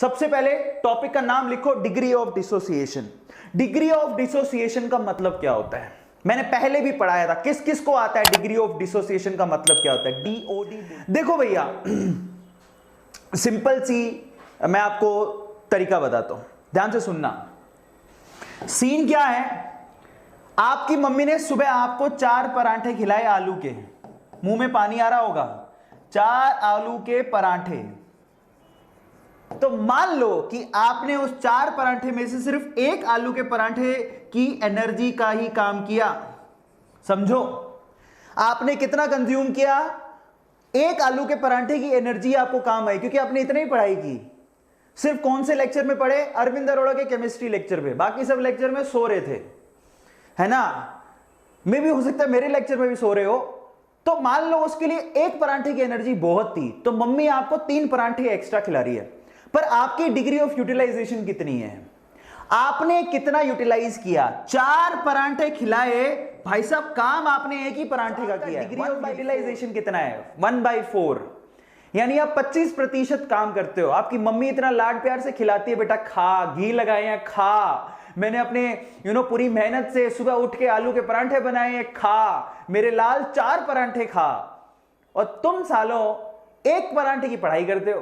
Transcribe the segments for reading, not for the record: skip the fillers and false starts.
सबसे पहले टॉपिक का नाम लिखो, degree of dissociation. Degree of dissociation का मतलब क्या होता है, मैंने पहले भी पढ़ाया था। किस किस को आता है डिग्री ऑफ डिसोसिएशन का मतलब क्या होता है? DOD। देखो भैया, सिंपल सी मैं आपको तरीका बताता हूं, ध्यान से सुनना। सीन क्या है, आपकी मम्मी ने सुबह आपको 4 परांठे खिलाए आलू के, मुंह में पानी आ रहा होगा, 4 आलू के परांठे। तो मान लो कि आपने उस 4 परांठे में से सिर्फ एक आलू के परांठे की एनर्जी का ही काम किया। समझो आपने कितना कंज्यूम किया, एक आलू के परांठे की एनर्जी आपको काम आई, क्योंकि आपने इतना ही पढ़ाई की। सिर्फ कौन से लेक्चर में पढ़े? अरविंद अरोड़ा के केमिस्ट्री लेक्चर पे, बाकी सब लेक्चर में सो रहे थे, है ना। मे भी हो सकता है मेरे लेक्चर में भी सो रहे हो। तो मान लो उसके लिए एक परांठे की एनर्जी बहुत थी, तो मम्मी आपको 3 परांठे एक्स्ट्रा खिला रही है, पर आपकी डिग्री ऑफ यूटिलाइजेशन कितनी है? आपने कितना यूटिलाइज किया? 4 परांठे खिलाए भाई साहब, काम आपने एक ही परांठे का किया। डिग्री ऑफ यूटिलाइजेशन कितना है? 1/4, यानी आप 25% काम करते हो। आपकी मम्मी इतना लाड प्यार से खिलाती है, बेटा खा, घी लगाए हैं खा, मैंने अपने पूरी मेहनत से सुबह उठ के आलू के परांठे बनाए हैं खा, मेरे लाल 4 परांठे खा, और तुम सालों एक परांठे की पढ़ाई करते हो।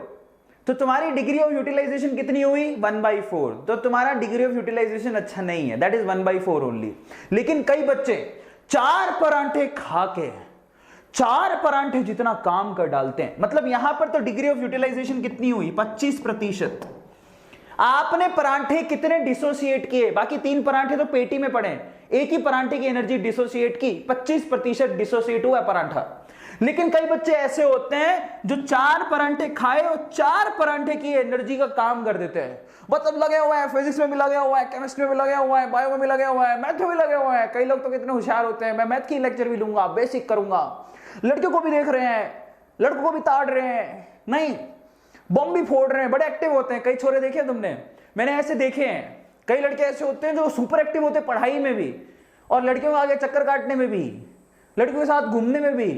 तो तुम्हारी डिग्री ऑफ यूटिलाइजेशन कितनी हुई? 1/4। तो तुम्हारा डिग्री ऑफ यूटिलाइजेशन अच्छा नहीं है, दैट इज 1/4 ओनली। लेकिन कई बच्चे 4 परांठे खा के 4 परांठे जितना काम कर डालते हैं। मतलब यहां पर तो डिग्री ऑफ यूटिलाइजेशन कितनी हुई? 25%। आपने परांठे कितने डिसोसिएट किए? बाकी 3 परांठे तो पेटी में पड़े, एक ही परांठे की एनर्जी डिसोसिएट की, 25% डिसोसिएट हुआ परांठा। लेकिन कई बच्चे ऐसे होते हैं जो 4 परांठे खाए और 4 परांठे की एनर्जी का काम कर देते हैं। मतलब लगे हुआ है, फिजिक्स में भी लगे हुआ है, केमिस्ट्री में भी लगे हुआ है, बायो में भी लगे हुआ है, मैथ में भी लगे हुआ है। कई लोग तो कितने होशियार होते हैं, मैं मैथ की लेक्चर भी लूंगा, बेसिक करूंगा, लड़कियों को भी देख रहे हैं, लड़कों को भी ताड़ रहे हैं, नहीं बम भी फोड़ रहे हैं, बड़े एक्टिव होते हैं। कई छोरे देखे तुमने? मैंने ऐसे देखे हैं, कई लड़के ऐसे होते हैं जो सुपर एक्टिव होते हैं पढ़ाई में भी, और लड़कियों के आगे चक्कर काटने में भी, लड़कियों के साथ घूमने में भी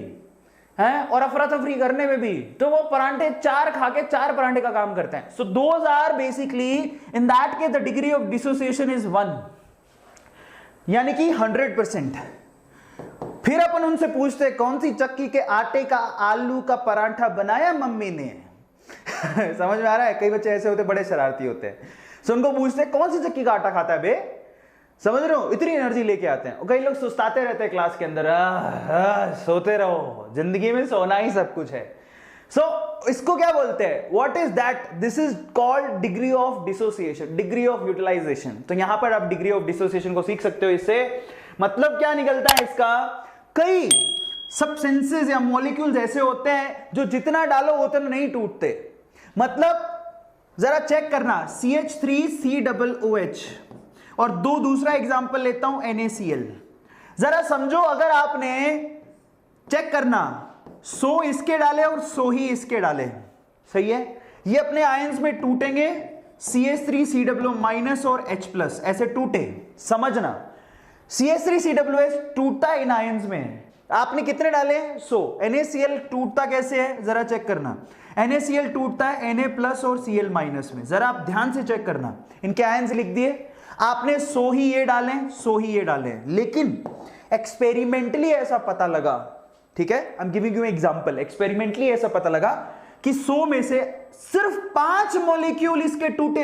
हैं, और अफरा तफरी करने में भी। तो वो परांठे 4 खा के 4 परांठे का काम करते हैं। So those are basically in that case the degree of dissociation is 1, यानी कि 100%। फिर अपन उनसे पूछते कौन सी चक्की के आटे का आलू का परांठा बनाया मम्मी ने? समझ में आ रहा है? कई बच्चे ऐसे होते, बड़े शरारती होते हैं। सो उनको पूछते कौन सी चक्की का आटा खाता है बे? समझ रहे हो? इतनी एनर्जी लेके आते हैं। और कई लोग सुस्ताते रहते हैं क्लास के अंदर, सोते रहो, जिंदगी में सोना ही सब कुछ है। सो इसको क्या बोलते हैं? What is that? This is called degree of dissociation, degree of utilization. तो यहां पर आप डिग्री ऑफ डिसोसिएशन को सीख सकते हो। इससे मतलब क्या निकलता है इसका? कई सब्सटेंसेस या मॉलिक्यूल्स ऐसे होते हैं जो जितना डालो उतना नहीं टूटते। मतलब जरा चेक करना, CH3COOH, और दूसरा एग्जांपल लेता हूं NaCl। जरा समझो, अगर आपने चेक करना, 100 इसके डाले और 100 ही इसके डाले, सही है, ये अपने आयंस में टूटेंगे, CH3COO- और H+, ऐसे टूटे। समझना, CH3COOH टूटता इन आयंस में। आपने कितने डाले? 100। NaCl टूटता कैसे है जरा चेक करना। NaCl टूटता है Na+ और Cl- में। जरा आप ध्यान से चेक करना, इनके आयंस लिख दिए आपने, 100 ही ये डालें, 100 ही ये डालें। लेकिन एक्सपेरिमेंटली ऐसा पता लगा, ठीक है, I am giving you example, experimentally ऐसा पता लगा कि 100 में से सिर्फ 5 मॉलिक्यूल इसके टूटे,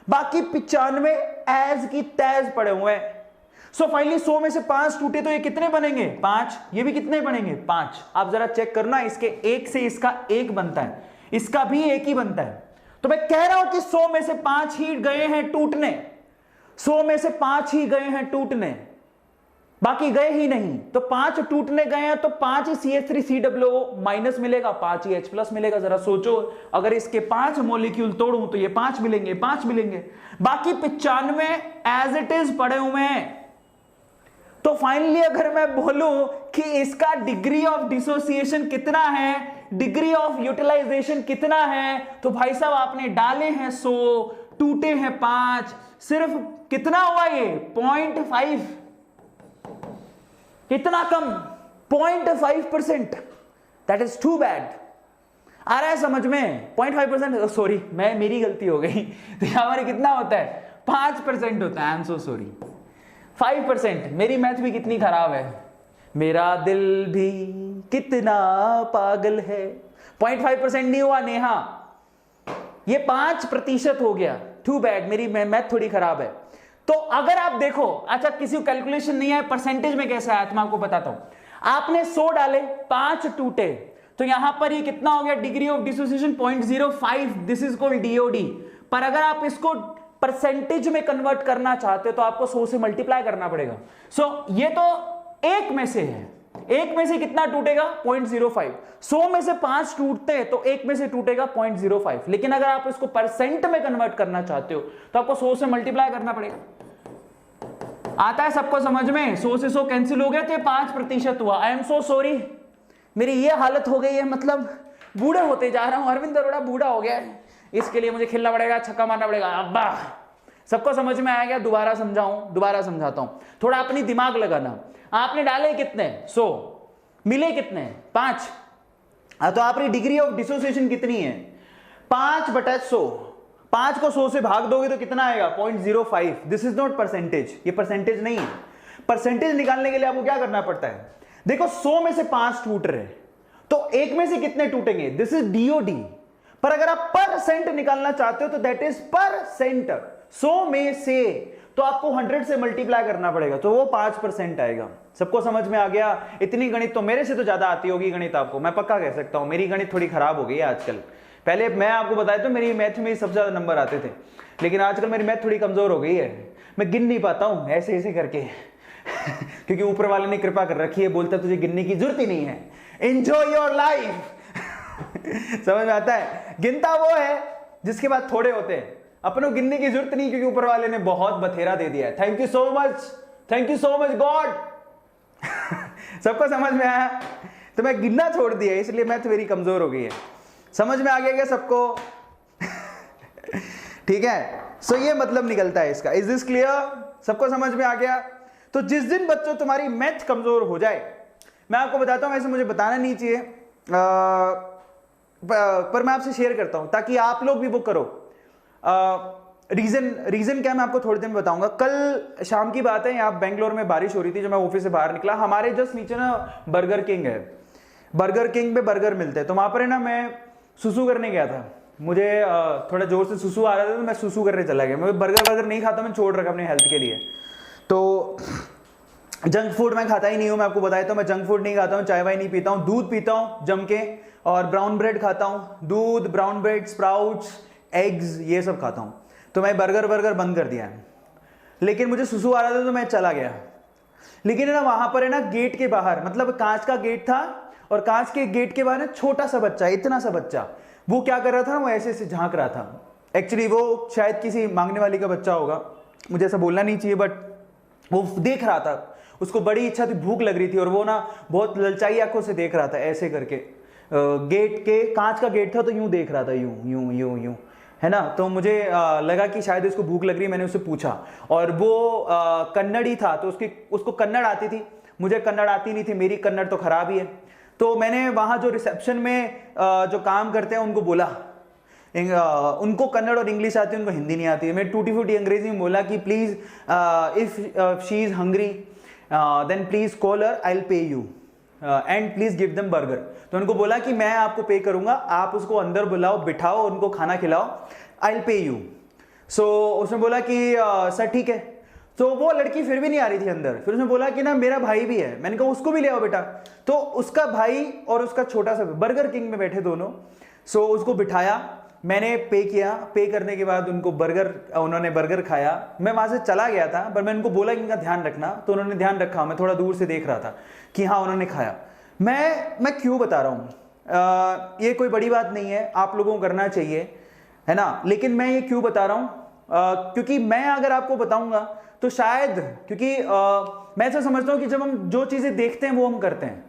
बाकी 95 एज की तैज पड़े हुए हैं। सो फाइनली 100 में से 5 टूटे, तो ये कितने बनेंगे? 5। ये भी कितने बनेंगे? 5। आप जरा चेक करना, इसके एक से इसका एक बनता है, इसका भी एक ही बनता है। तो मैं कह रहा हूं कि 100 में से 5 ही गए हैं टूटने, 100 में से 5 ही गए हैं टूटने, बाकी गए ही नहीं। तो 5 टूटने गए हैं, तो 5 ही CH3COO- मिलेगा, 5 ही H+ मिलेगा। जरा सोचो, अगर इसके 5 मॉलिक्यूल तोड़ूं तो ये 5 मिलेंगे, 5 मिलेंगे, बाकी 95 एज इट इज पड़े हुए हैं। तो फाइनली अगर मैं बोलूं कि इसका डिग्री ऑफ डिसोसिएशन कितना है, डिग्री ऑफ यूटिलाइजेशन कितना है, तो भाई साहब आपने डाले हैं 100, टूटे हैं 5, सिर्फ कितना हुआ ये? 0.5, कितना कम? 0.5%। That is too bad. आ रहा है समझ में? 0.5%, सॉरी मैं मेरी गलती हो गई। तो यहाँ हमारे कितना होता है? 5% होता है। I am so sorry, 5%। मेरी मैथ भी कितनी खराब है, मेरा दिल भी कितना पागल है। 0.5% नहीं हुआ नेहा, ये 5% हो गया। टू बैड, मेरी मैथ थोड़ी खराब है। तो अगर आप देखो, अच्छा किसी को कैलकुलेशन नहीं है परसेंटेज में कैसे आया तो मैं आपको बताता हूं। आपने 100 डाले, 5 टूटे, तो यहां पर ये कितना हो गया? Degree of dissociation 0.05, this is called DoD. पर अगर आप इसको परसेंटेज में कन्वर्ट करना चाहते हो तो आपको 100 से मल्टीप्लाई करना पड़ेगा। सो ये तो एक में से है, एक में से कितना टूटेगा? 0.05। 100 में से 5 टूटते हैं तो एक में से टूटेगा 0.05। लेकिन अगर आप इसको परसेंट में कन्वर्ट करना चाहते हो तो आपको 100 से मल्टीप्लाई करना पड़ेगा। आता है सबको समझ में? 100 से 100 कैंसिल हो गया तो 5% हुआ। आई एम सो सॉरी, मेरी ये हालत हो गई है, मतलब बूढ़ा होते जा रहा हूं। अरविंद अरोड़ा बूढ़ा हो गया है, इसके लिए मुझे खेलना पड़ेगा, छक्का मारना पड़ेगा। अब्बा सबको समझ में आ गया? दोबारा समझाता हूं, थोड़ा अपनी दिमाग लगाना। आपने डाले कितने? 100, मिले कितने? 5। तो आपकी डिग्री ऑफ डिसोसिएशन कितनी है? 5/100। 5 को 100 से भाग दोगे तो कितना आएगा? 0.05। दिस इज नॉट परसेंटेज, ये परसेंटेज नहीं है। परसेंटेज निकालने के लिए आपको क्या करना पड़ता है? देखो 100 में से 5 टूट रहे तो एक में से कितने टूटेंगे? This is DoD. पर अगर आप परसेंट निकालना चाहते हो तो दैट इज परसेंट। 100 में से तो आपको 100 से मल्टीप्लाई करना पड़ेगा, तो वो 5% आएगा। सबको समझ में आ गया? इतनी गणित तो मेरे से तो ज्यादा आती होगी गणित आपको, मैं पक्का कह सकता हूं। मेरी गणित थोड़ी खराब हो गई है आजकल। पहले मैं आपको बताया तो मेरी मैथ में सबसे ज्यादा नंबर आते थे, लेकिन आजकल मेरी मैथ थोड़ी कमजोर हो गई है। मैं गिन नहीं पाता हूं ऐसे ऐसे करके क्योंकि ऊपर वाले ने कृपा कर रखी है, बोलता तुझे गिनने की जरूरत ही नहीं है, एंजॉय योर लाइफ। समझ में आता है? गिनता वो है जिसके बाद थोड़े होते हैं, अपनों गिनने की जरूरत नहीं, क्योंकि ऊपर वाले ने बहुत बथेरा दे दिया है। Thank you so much God. सबको समझ में आया? तो मैं गिनना छोड़ दिया, इसलिए मैथ मेरी कमजोर हो गई है। समझ में आ गया क्या सबको? ठीक है, सो ये मतलब निकलता है इसका। Is this clear? सबको समझ में आ गया? तो जिस दिन बच्चों तुम्हारी मैथ कमजोर हो जाए, मैं आपको बताता हूं, ऐसे मुझे बताना नहीं चाहिए, पर मैं आपसे शेयर करता हूं ताकि आप लोग भी वो करो। रीजन क्या मैं आपको थोड़ी देर में बताऊंगा। कल शाम की बात है, यहाँ बेंगलोर में बारिश हो रही थी, जब मैं ऑफिस से बाहर निकला, हमारे जस्ट नीचे ना बर्गर किंग है। बर्गर किंग पे बर्गर मिलते हैं, तो वहां पर है ना, मैं सुसु करने गया था। मुझे थोड़ा जोर से सुसु आ रहा था तो मैं सुसु करने चला गया। मैं बर्गर नहीं खाता, मैं छोड़ रखा अपने हेल्थ के लिए। तो जंक फूड मैं खाता ही नहीं हूं, मैं आपको बताया तो मैं जंक फूड नहीं खाता हूं, चाय वाय नहीं पीता हूं, दूध पीता हूं जम के, और ब्राउन ब्रेड खाता हूं, दूध, ब्राउन ब्रेड, स्प्राउट्स, एग्स, ये सब खाता हूं। तो मैं बर्गर बंद कर दिया है। लेकिन मुझे सुसु आ रहा था तो मैं चला गया। लेकिन है ना, वहां पर है ना, गेट के बाहर, मतलब कांच का गेट था, और कांच के गेट के बाहर ना छोटा सा बच्चा, इतना सा बच्चा, वो क्या कर रहा था ना, वो ऐसे ऐसे झांक रहा था। एक्चुअली वो शायद किसी मांगने वाली का बच्चा होगा, मुझे ऐसा बोलना नहीं चाहिए, बट वो देख रहा था, उसको बड़ी इच्छा थी, भूख लग रही थी, और वो ना बहुत ललचाई आंखों से देख रहा था ऐसे करके। गेट के, कांच का गेट था तो यूं देख रहा था, यूं यूं यूं यूं, है ना। तो मुझे लगा कि शायद इसको भूख लग रही है, मैंने उससे पूछा, और वो कन्नड़ ही था, तो उसको कन्नड़ आती थी, मुझे कन्नड़ आती नहीं थी, मेरी कन्नड़ तो खराब ही है। तो मैंने वहाँ जो रिसेप्शन में जो काम करते हैं उनको बोला, उनको कन्नड़ और इंग्लिश आती है, उनको हिंदी नहीं आती है। मैं टूटी फूटी अंग्रेजी में बोला कि please if she is hungry then please call her, I will pay you and please give them burger. तो उनको बोला कि मैं आपको पे करूँगा, आप उसको अंदर बुलाओ, बिठाओ, उनको खाना खिलाओ, आई विल पे यू। सो उसने बोला कि सर ठीक है। तो वो लड़की फिर भी नहीं आ रही थी अंदर। फिर उसने बोला कि ना मेरा भाई भी है। मैंने कहा उसको भी ले आओ बेटा। तो उसका भाई और उसका छोटा सा, बर्गर किंग में बैठे दोनों। सो उसको बिठाया, मैंने पे किया, पे करने के बाद उन्होंने बर्गर खाया। मैं वहां से चला गया था, पर मैं उनको बोला कि इनका ध्यान रखना, तो उन्होंने ध्यान रखा। मैं थोड़ा दूर से देख रहा था कि हाँ उन्होंने खाया। मैं क्यों बता रहा हूँ, ये कोई बड़ी बात नहीं है, आप लोगों को करना चाहिए, है ना। लेकिन मैं ये क्यों बता रहा हूँ, क्योंकि मैं अगर आपको बताऊंगा तो शायद, क्योंकि मैं ऐसा समझता हूँ कि जब हम जो चीजें देखते हैं वो हम करते हैं।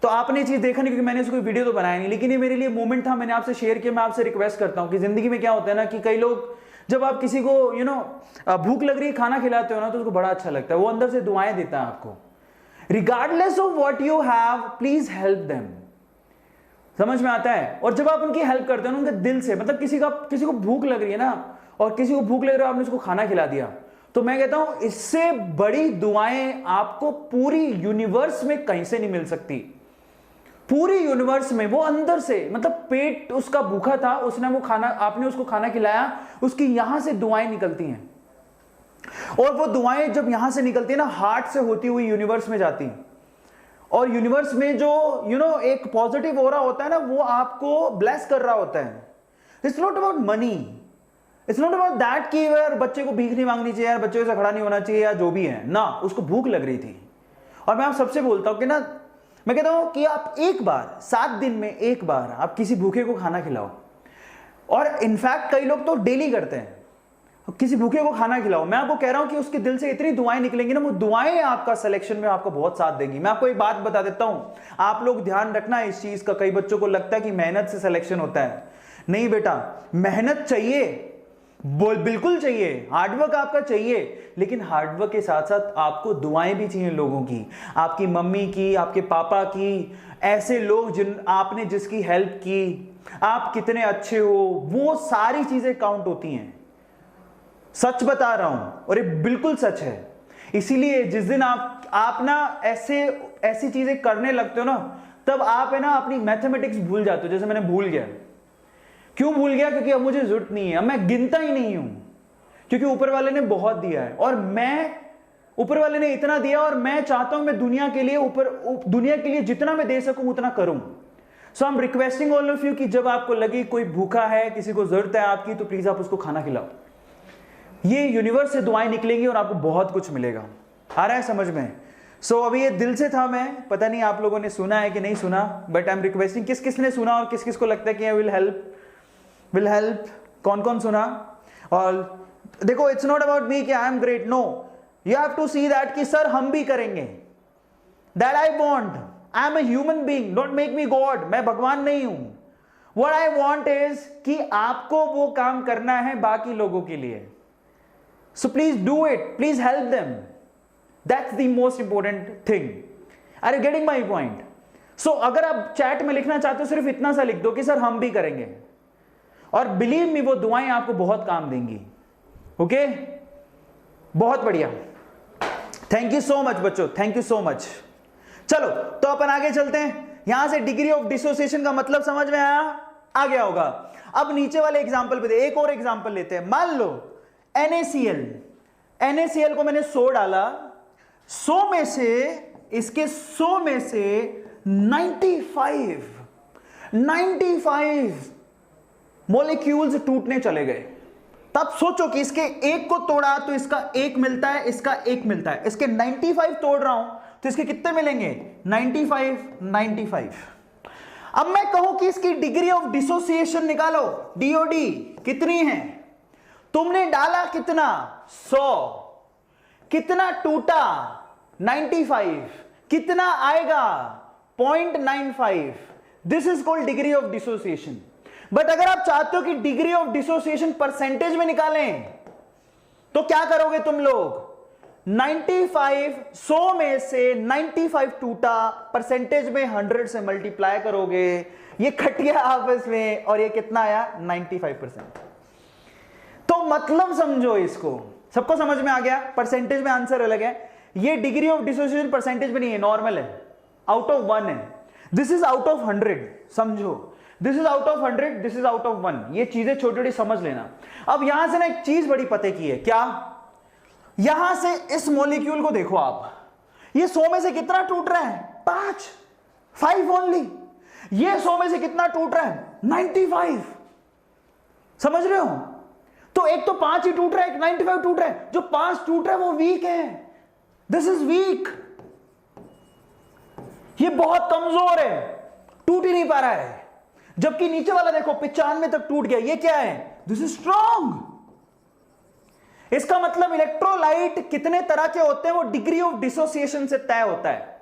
तो आपने ये चीज देखा नहीं, क्योंकि मैंने इसको वीडियो तो बनाया नहीं, लेकिन ये मेरे लिए मोमेंट था, मैंने आपसे शेयर किया। मैं आपसे रिक्वेस्ट करता हूँ कि जिंदगी में क्या होता है ना, कि कई लोग, जब आप किसी को भूख लग रही है, खाना खिलाते हो ना, तो उसको बड़ा अच्छा लगता है, वो अंदर से दुआएं देता है आपको। Regardless of what you have, please help them. समझ में आता है? और जब आप उनकी हेल्प करते हो उनके दिल से, मतलब किसी को भूख लग रही है ना, और किसी को भूख लग रही है, आपने उसको खाना खिला दिया, तो मैं कहता हूं इससे बड़ी दुआएं आपको पूरी यूनिवर्स में कहीं से नहीं मिल सकती। पूरी यूनिवर्स में वो अंदर से, मतलब पेट उसका भूखा था, उसने वो खाना, आपने उसको खाना खिलाया, उसकी यहां से दुआएं निकलती हैं, और वो दुआएं जब यहां से निकलती है ना, हार्ट से होती हुई यूनिवर्स में जाती हैं, और यूनिवर्स में जो एक पॉजिटिव ऑरा होता है ना, वो आपको ब्लेस कर रहा होता है। It's not about money, it's not about that कि यार बच्चे को भीख नहीं मांगनी चाहिए, यार बच्चे से खड़ा नहीं होना चाहिए, या जो भी है ना, उसको भूख लग रही थी। और मैं आप सबसे बोलता हूं कि ना, मैं कहता हूं कि आप एक बार 7 दिन में एक बार आप किसी भूखे को खाना खिलाओ, और इनफैक्ट कई लोग तो डेली करते हैं, किसी भूखे को खाना खिलाओ। मैं आपको कह रहा हूं कि उसके दिल से इतनी दुआएं निकलेंगी ना, वो दुआएं आपका सिलेक्शन में आपको बहुत साथ देंगी। मैं आपको एक बात बता देता हूं, आप लोग ध्यान रखना इस चीज का। कई बच्चों को लगता है कि मेहनत से सिलेक्शन होता है, नहीं बेटा, मेहनत चाहिए, बिल्कुल चाहिए, हार्डवर्क आपका चाहिए, लेकिन हार्डवर्क के साथ साथ आपको दुआएं भी चाहिए लोगों की, आपकी मम्मी की, आपके पापा की, ऐसे लोग जिसकी हेल्प की, आप कितने अच्छे हो, वो सारी चीजें काउंट होती हैं। सच बता रहा हूं, और ये बिल्कुल सच है। इसीलिए जिस दिन आप ना ऐसी चीजें करने लगते हो ना, तब आप है ना अपनी मैथमेटिक्स भूल जाते हो, जैसे मैंने भूल गया। क्यों भूल गया? क्योंकि अब मुझे जरूरत नहीं है, अब मैं गिनता ही नहीं हूं, क्योंकि ऊपर वाले ने बहुत दिया है, और ऊपर वाले ने इतना दिया, और मैं चाहता हूं मैं दुनिया के लिए जितना मैं दे सकूं उतना करूं। So I am requesting all of you कि जब आपको लगे कोई भूखा है, किसी को जरूरत है आपकी, तो प्लीज आप उसको खाना खिलाओ। ये यूनिवर्स से दुआएं निकलेंगी और आपको बहुत कुछ मिलेगा। आ रहा है समझ में? सो अभी ये दिल से था, मैं पता नहीं आप लोगों ने सुना है कि नहीं सुना, बट आई एम रिक्वेस्टिंग, किस किस ने सुना और किस किस को लगता है कि विल हेल्प, कौन कौन सुना? और देखो, इट्स नॉट अबाउट मी कि I am great, no, you have to see that कि सर हम भी करेंगे, that I want, I am a human being, don't make me god, मैं भगवान नहीं हूं। व्हाट आई वांट इज कि आपको वो काम करना है बाकी लोगों के लिए। So please do it, please help them. That's the most important thing. Are you getting my point? So अगर आप चैट में लिखना चाहते हो, सिर्फ इतना सा लिख दो कि सर हम भी करेंगे, और बिलीव मी वो दुआएं आपको बहुत काम देंगी। ओके, बहुत बढ़िया, थैंक यू सो मच बच्चों, थैंक यू सो मच। चलो तो अपन आगे चलते हैं। यहां से डिग्री ऑफ डिसोसिएशन का मतलब समझ में आ गया होगा। अब नीचे वाले एग्जाम्पल पे एक और एग्जाम्पल लेते हैं। मान लो NaCl को मैंने 100 डाला, 100 में से, इसके 100 में से 95 मॉलिक्यूल्स टूटने चले गए। तब सोचो कि इसके एक को तोड़ा तो इसका एक मिलता है, इसका एक मिलता है, इसके 95 तोड़ रहा हूं तो इसके कितने मिलेंगे? 95। अब मैं कहूं कि इसकी डिग्री ऑफ डिसोसिएशन निकालो, DOD कितनी है? तुमने डाला कितना? 100, कितना टूटा? 95, कितना आएगा? 0.95। This is called degree of dissociation. But अगर आप चाहते हो कि डिग्री ऑफ डिसोसिएशन परसेंटेज में निकालें, तो क्या करोगे तुम लोग? 95, 100 में से 95 टूटा, परसेंटेज में 100 से मल्टीप्लाई करोगे, ये कट गया आपस में, और ये कितना आया? 95%। तो मतलब समझो इसको, सबको समझ में आ गया? परसेंटेज में आंसर अलग है। ये डिग्री ऑफ डिसोसिएशन परसेंटेज में नहीं है, नॉर्मल है, आउट ऑफ 1 है। दिस इज आउट ऑफ 100, समझो, this is out of 100, this is out of 1। ये चीजें छोटी छोटी समझ लेना। अब यहां से ना एक चीज बड़ी पते की है, क्या? यहां से इस मॉलिक्यूल को देखो आप, ये 100 में से कितना टूट रहा है? 5 ओनली। ये 100 में से कितना टूट रहा है? 95। समझ रहे हो? तो एक तो 5 ही टूट रहा है, एक 95 टूट रहा है। जो 5 टूट रहा है वो वीक है, दिस इज वीक, ये बहुत कमजोर है, टूट ही नहीं पा रहा है। जबकि नीचे वाला देखो 95 तक टूट गया, ये क्या है? This is strong. इसका मतलब इलेक्ट्रोलाइट कितने तरह के होते हैं वो डिग्री ऑफ डिसोसिएशन से तय होता है।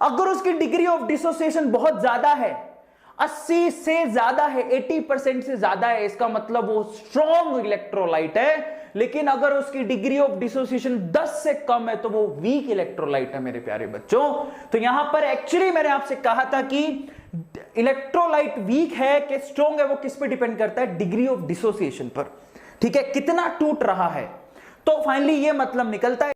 अगर उसकी डिग्री ऑफ डिसोसिएशन बहुत ज्यादा है, 80 से ज्यादा है, 80% से ज्यादा है, इसका मतलब वो स्ट्रॉन्ग इलेक्ट्रोलाइट है। लेकिन अगर उसकी डिग्री ऑफ डिसोसिएशन 10 से कम है तो वो वीक इलेक्ट्रोलाइट है मेरे प्यारे बच्चों। तो यहां पर एक्चुअली मैंने आपसे कहा था कि इलेक्ट्रोलाइट वीक है कि स्ट्रॉन्ग है वो किस पे डिपेंड करता है, डिग्री ऑफ डिसोसिएशन पर, ठीक है, कितना टूट रहा है। तो फाइनली ये मतलब निकलता है